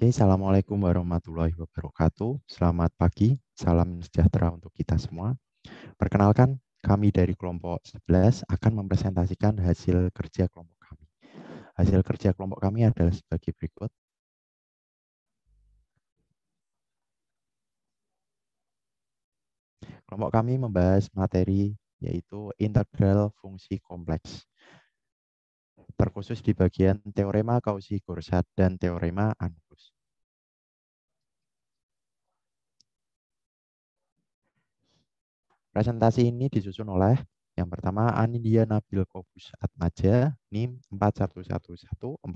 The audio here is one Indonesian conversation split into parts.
Oke, Assalamualaikum warahmatullahi wabarakatuh. Selamat pagi, salam sejahtera untuk kita semua. Perkenalkan, kami dari kelompok 11 akan mempresentasikan hasil kerja kelompok kami. Hasil kerja kelompok kami adalah sebagai berikut. Kelompok kami membahas materi yaitu integral fungsi kompleks, terkhusus di bagian teorema Cauchy-Gorsat dan teorema Anulus. Presentasi ini disusun oleh yang pertama Anindya Nabil Qobus Atmaja, NIM 4111419017.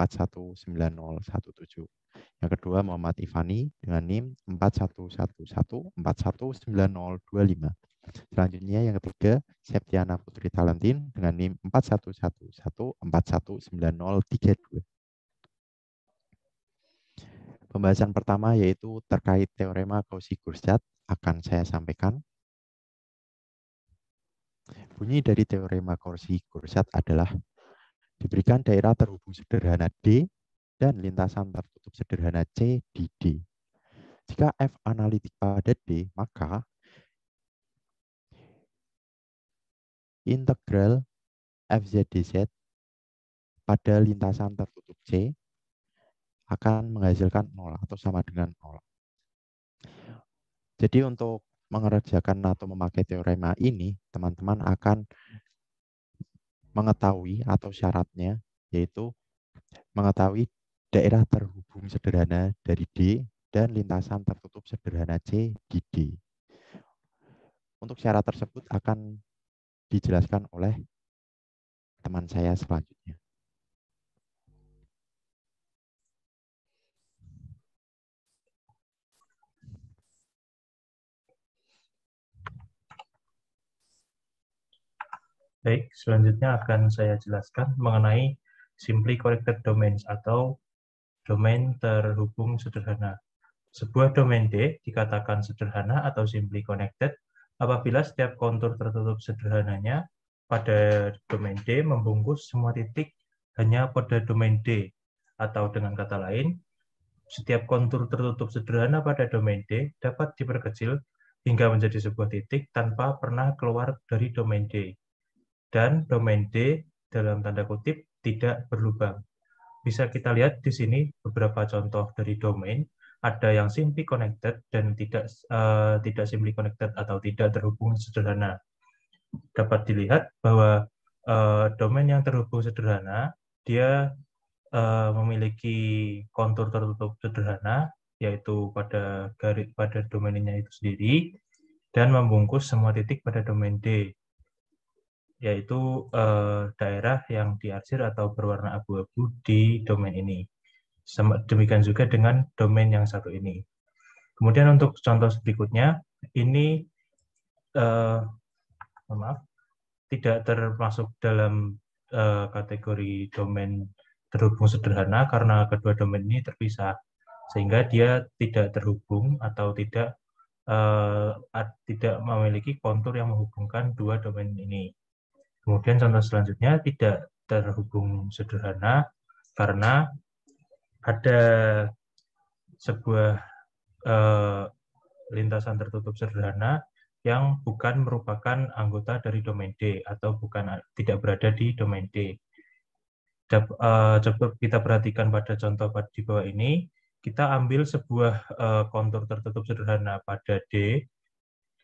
Yang kedua Muhammad Ifani dengan NIM 4111419025. Selanjutnya yang ketiga Septiana Putri Talentin dengan NIM 4111419032. Pembahasan pertama yaitu terkait teorema Cauchy-Gorsat akan saya sampaikan. Bunyi dari teorema Cauchy-Gorsat adalah diberikan daerah terhubung sederhana D dan lintasan tertutup sederhana C di D. Jika F analitik pada D, maka integral FZdZ pada lintasan tertutup C akan menghasilkan 0 atau sama dengan 0. Jadi untuk mengerjakan atau memakai teorema ini, teman-teman akan mengetahui atau syaratnya yaitu mengetahui daerah terhubung sederhana dari D dan lintasan tertutup sederhana C di D. Untuk syarat tersebut akan dijelaskan oleh teman saya selanjutnya. Baik, selanjutnya akan saya jelaskan mengenai simply connected domains atau domain terhubung sederhana. Sebuah domain D dikatakan sederhana atau simply connected apabila setiap kontur tertutup sederhananya pada domain D membungkus semua titik hanya pada domain D. Atau dengan kata lain, setiap kontur tertutup sederhana pada domain D dapat diperkecil hingga menjadi sebuah titik tanpa pernah keluar dari domain D. Dan domain D dalam tanda kutip tidak berlubang. Bisa kita lihat di sini beberapa contoh dari domain, ada yang simply connected dan tidak simply connected atau tidak terhubung sederhana. Dapat dilihat bahwa domain yang terhubung sederhana dia memiliki kontur tertutup sederhana yaitu pada domainnya itu sendiri dan membungkus semua titik pada domain D, yaitu daerah yang diarsir atau berwarna abu-abu di domain ini. Demikian juga dengan domain yang satu ini. Kemudian untuk contoh berikutnya, ini tidak termasuk dalam kategori domain terhubung sederhana karena kedua domain ini terpisah, sehingga dia tidak terhubung atau tidak memiliki kontur yang menghubungkan dua domain ini. Kemudian contoh selanjutnya tidak terhubung sederhana karena ada sebuah lintasan tertutup sederhana yang bukan merupakan anggota dari domain D atau tidak berada di domain D. Coba kita perhatikan pada contoh di bawah ini, kita ambil sebuah kontur tertutup sederhana pada D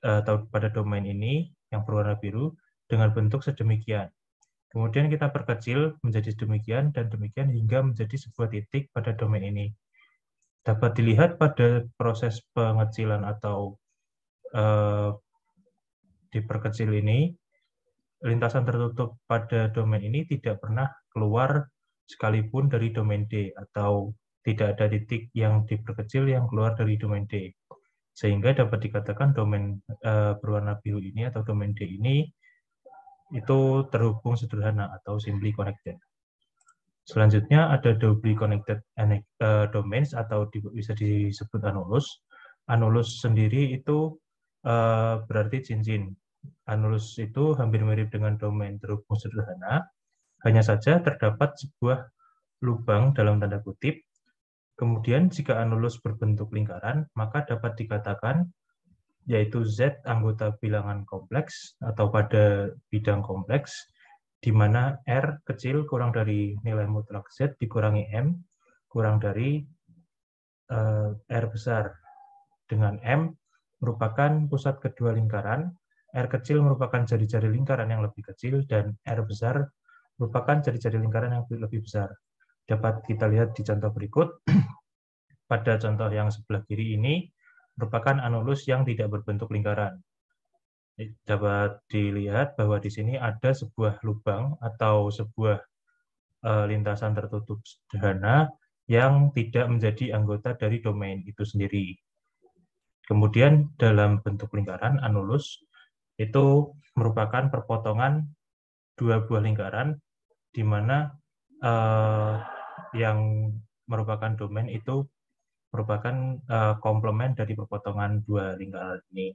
atau pada domain ini yang berwarna biru dengan bentuk sedemikian. Kemudian kita perkecil menjadi demikian dan demikian hingga menjadi sebuah titik pada domain ini. Dapat dilihat pada proses pengecilan atau diperkecil ini, lintasan tertutup pada domain ini tidak pernah keluar sekalipun dari domain D atau tidak ada titik yang diperkecil yang keluar dari domain D. Sehingga dapat dikatakan domain berwarna biru ini atau domain D ini itu terhubung sederhana atau simply connected. Selanjutnya ada doubly connected domains atau bisa disebut anulus. Anulus sendiri itu berarti cincin. Anulus itu hampir mirip dengan domain terhubung sederhana, hanya saja terdapat sebuah lubang dalam tanda kutip Kemudian jika anulus berbentuk lingkaran, maka dapat dikatakan yaitu Z anggota bilangan kompleks atau pada bidang kompleks, di mana R kecil kurang dari nilai mutlak Z dikurangi M kurang dari R besar, dengan M merupakan pusat kedua lingkaran, R kecil merupakan jari-jari lingkaran yang lebih kecil, dan R besar merupakan jari-jari lingkaran yang lebih besar. Dapat kita lihat di contoh berikut. Pada contoh yang sebelah kiri ini merupakan anulus yang tidak berbentuk lingkaran. Dapat dilihat bahwa di sini ada sebuah lubang atau sebuah lintasan tertutup sederhana yang tidak menjadi anggota dari domain itu sendiri. Kemudian dalam bentuk lingkaran, anulus itu merupakan perpotongan dua buah lingkaran, di mana yang merupakan domain itu merupakan komplement dari perpotongan dua lingkaran ini.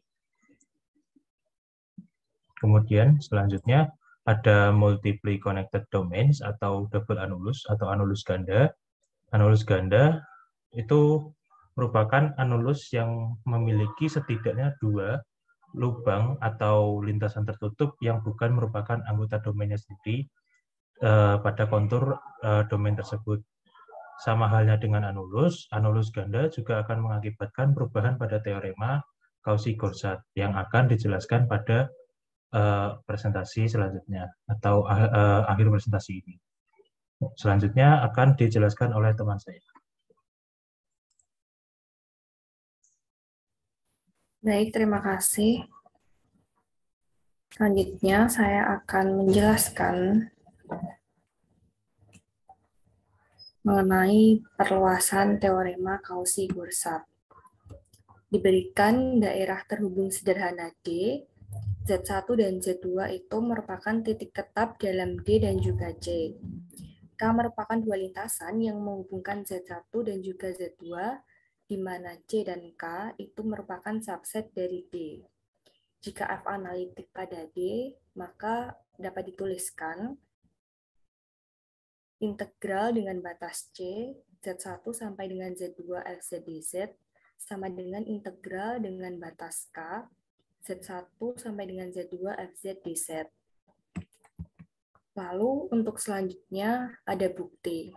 Kemudian selanjutnya ada multiply connected domains atau double anulus atau anulus ganda. Anulus ganda itu merupakan anulus yang memiliki setidaknya dua lubang atau lintasan tertutup yang bukan merupakan anggota domainnya sendiri pada kontur domain tersebut. Sama halnya dengan anulus, anulus ganda juga akan mengakibatkan perubahan pada teorema Cauchy-Gorsat yang akan dijelaskan pada presentasi selanjutnya atau akhir presentasi ini. Selanjutnya akan dijelaskan oleh teman saya. Baik, terima kasih. Selanjutnya saya akan menjelaskan mengenai perluasan teorema Cauchy-Gorsat. Diberikan daerah terhubung sederhana D, Z1 dan Z2 itu merupakan titik tetap dalam D dan juga C. K merupakan dua lintasan yang menghubungkan Z1 dan juga Z2, di mana C dan K itu merupakan subset dari D. Jika F analitik pada D, maka dapat dituliskan integral dengan batas C, Z1 sampai dengan Z2 FZdZ, sama dengan integral dengan batas K, Z1 sampai dengan Z2 FZdZ. Lalu untuk selanjutnya ada bukti.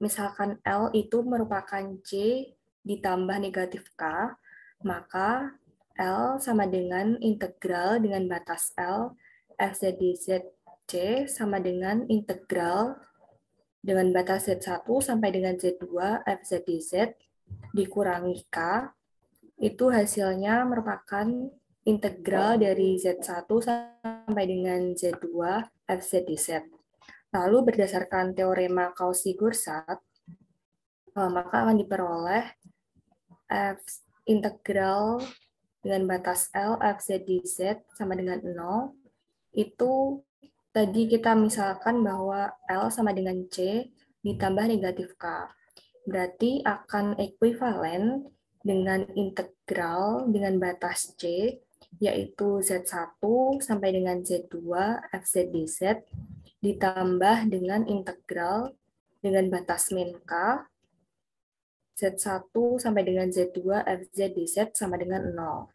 Misalkan L itu merupakan C ditambah negatif K, maka L sama dengan integral dengan batas L FZdZ C sama dengan integral dengan batas Z1 sampai dengan Z2 FZdZ dikurangi K, itu hasilnya merupakan integral dari Z1 sampai dengan Z2 FZdZ. Lalu berdasarkan teorema Cauchy-Gorsat, maka akan diperoleh F integral dengan batas L FZdZ sama dengan 0, itu tadi kita misalkan bahwa L sama dengan C ditambah negatif K. Berarti akan ekuivalen dengan integral dengan batas C, yaitu Z1 sampai dengan Z2 FZdZ, ditambah dengan integral dengan batas min K, Z1 sampai dengan Z2 FZdZ sama dengan 0.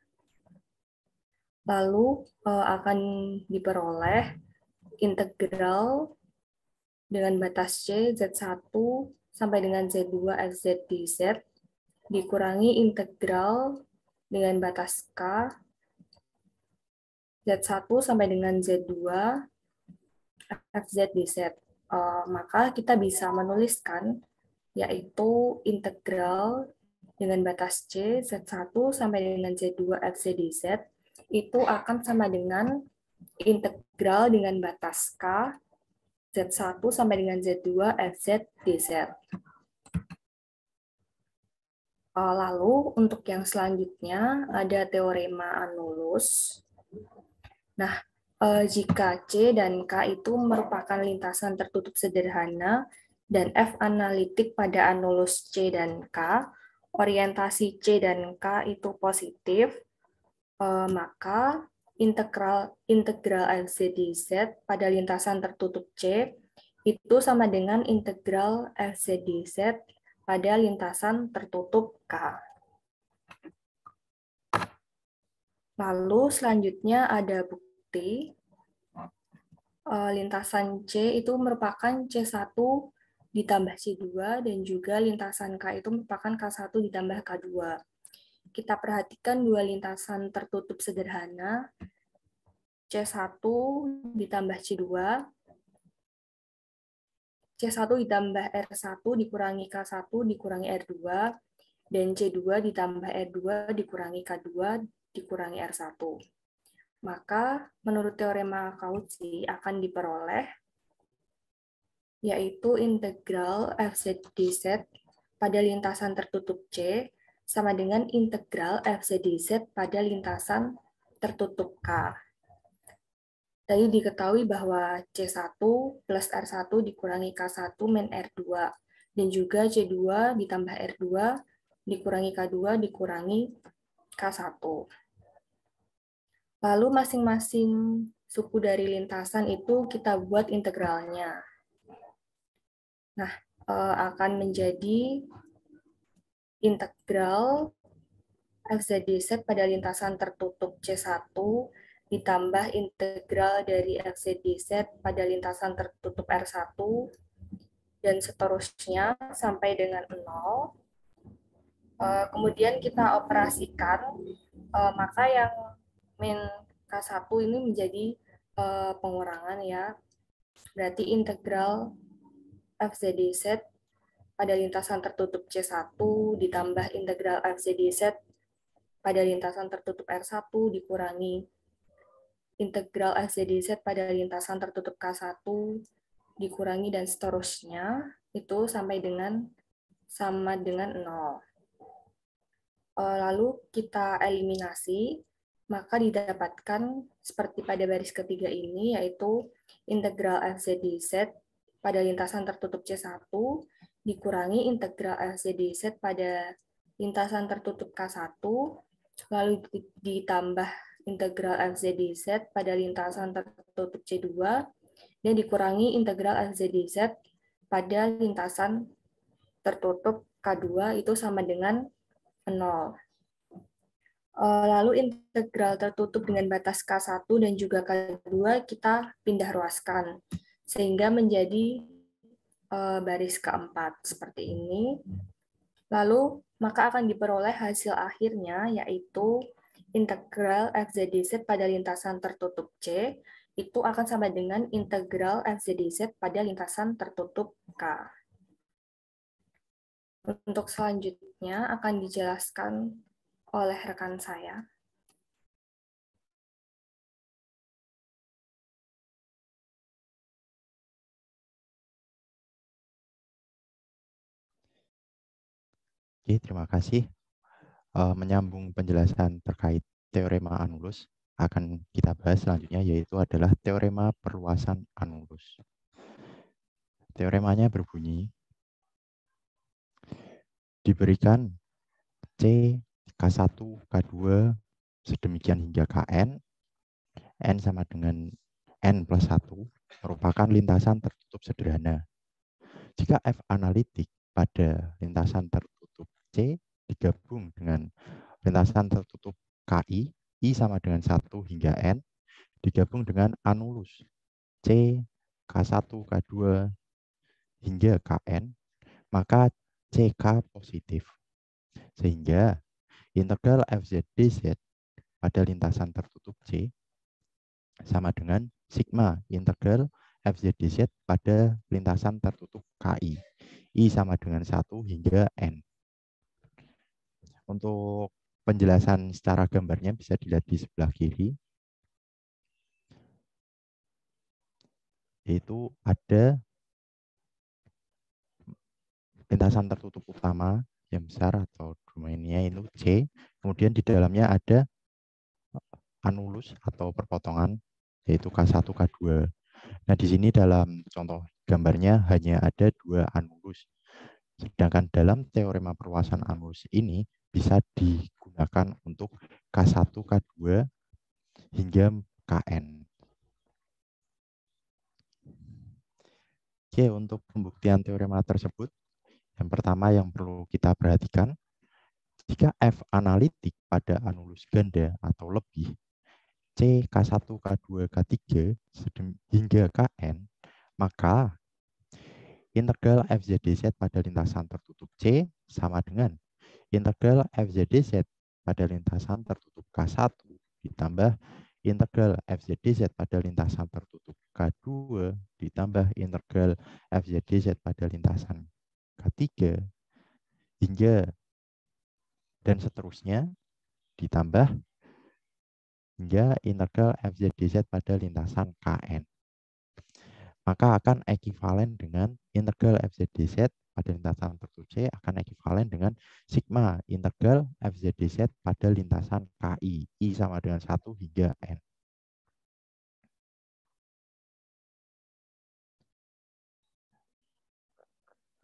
Lalu akan diperoleh integral dengan batas C Z1 sampai dengan Z2 FZdZ dikurangi integral dengan batas K Z1 sampai dengan Z2 FZdZ. Maka kita bisa menuliskan yaitu integral dengan batas C Z1 sampai dengan Z2 FZdZ itu akan sama dengan integral dengan batas K Z1 sampai dengan Z2 FZdZ. Lalu untuk yang selanjutnya ada teorema anulus. Nah, jika C dan K itu merupakan lintasan tertutup sederhana dan F analitik pada anulus C dan K, orientasi C dan K itu positif, maka integral FZdZ pada lintasan tertutup C itu sama dengan integral FZdZ pada lintasan tertutup K. Lalu selanjutnya ada bukti lintasan C itu merupakan C1 ditambah C2 dan juga lintasan K itu merupakan K1 ditambah K2. Kita perhatikan dua lintasan tertutup sederhana C1 ditambah C2, C1 ditambah R1 dikurangi K1 dikurangi R2, dan C2 ditambah R2 dikurangi K2 dikurangi R1. Maka menurut teorema Cauchy akan diperoleh yaitu integral FZ/dZ pada lintasan tertutup C sama dengan integral FZ/dZ pada lintasan tertutup K. Tadi diketahui bahwa C1 plus R1 dikurangi K1 min R2, dan juga C2 ditambah R2 dikurangi K2 dikurangi K1. Lalu masing-masing suku dari lintasan itu kita buat integralnya. Nah, akan menjadi integral FZ/dZ pada lintasan tertutup C1 ditambah integral dari FZ/dZ pada lintasan tertutup R1 dan seterusnya sampai dengan 0. Kemudian kita operasikan, maka yang min K1 ini menjadi pengurangan ya. Berarti integral FZ/dZ pada lintasan tertutup C1 ditambah integral FZ/dZ pada lintasan tertutup R1 dikurangi integral FZ/dZ pada lintasan tertutup K1 dikurangi dan seterusnya itu sampai dengan sama dengan 0. Lalu kita eliminasi, maka didapatkan seperti pada baris ketiga ini, yaitu integral FZ/dZ pada lintasan tertutup C1 dikurangi integral FZ/dZ pada lintasan tertutup K1, lalu ditambah integral FZ/dZ pada lintasan tertutup C2, dan dikurangi integral FZ/dZ pada lintasan tertutup K2 itu sama dengan 0. Lalu integral tertutup dengan batas K1 dan juga K2 kita pindah ruaskan, sehingga menjadi baris keempat seperti ini. Lalu maka akan diperoleh hasil akhirnya yaitu integral FZ/dZ pada lintasan tertutup C itu akan sama dengan integral FZ/dZ pada lintasan tertutup K. Untuk selanjutnya akan dijelaskan oleh rekan saya. Oke, terima kasih. Menyambung penjelasan terkait teorema anulus, akan kita bahas selanjutnya yaitu adalah teorema perluasan anulus. Teoremanya berbunyi, diberikan C, K1, K2, sedemikian hingga Kn, N sama dengan N plus 1, merupakan lintasan tertutup sederhana. Jika F analitik pada lintasan tertutup C digabung dengan lintasan tertutup KI, I sama dengan 1 hingga N, digabung dengan anulus C, K1, K2, hingga Kn, maka CK positif. Sehingga integral FZ/dZ pada lintasan tertutup C sama dengan sigma integral FZ/dZ pada lintasan tertutup KI. I sama dengan 1 hingga N. Untuk penjelasan secara gambarnya bisa dilihat di sebelah kiri. Yaitu ada lintasan tertutup utama yang besar atau domainnya itu C. Kemudian di dalamnya ada anulus atau perpotongan yaitu K1, K2. Nah, di sini dalam contoh gambarnya hanya ada 2 anulus. Sedangkan dalam teorema perluasan anulus ini bisa digunakan untuk K1, K2 hingga Kn. Oke, untuk pembuktian teorema tersebut Yang pertama yang perlu kita perhatikan, jika F analitik pada anulus ganda atau lebih, C, K1, K2, K3, hingga Kn, maka integral FZdZ pada lintasan tertutup C sama dengan integral FZdZ pada lintasan tertutup K1 ditambah integral FZdZ pada lintasan tertutup K2 ditambah integral FZdZ pada lintasan K3 hingga dan seterusnya ditambah hingga integral FZdZ pada lintasan Kn. Maka akan ekivalen dengan integral FZdZ pada lintasan tertutup C akan ekivalen dengan sigma integral FZdZ pada lintasan KI. I sama dengan 1 hingga N.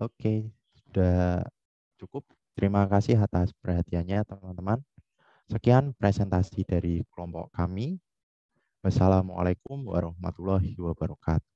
Oke, sudah cukup. Terima kasih atas perhatiannya teman-teman. Sekian presentasi dari kelompok kami. Wassalamualaikum warahmatullahi wabarakatuh.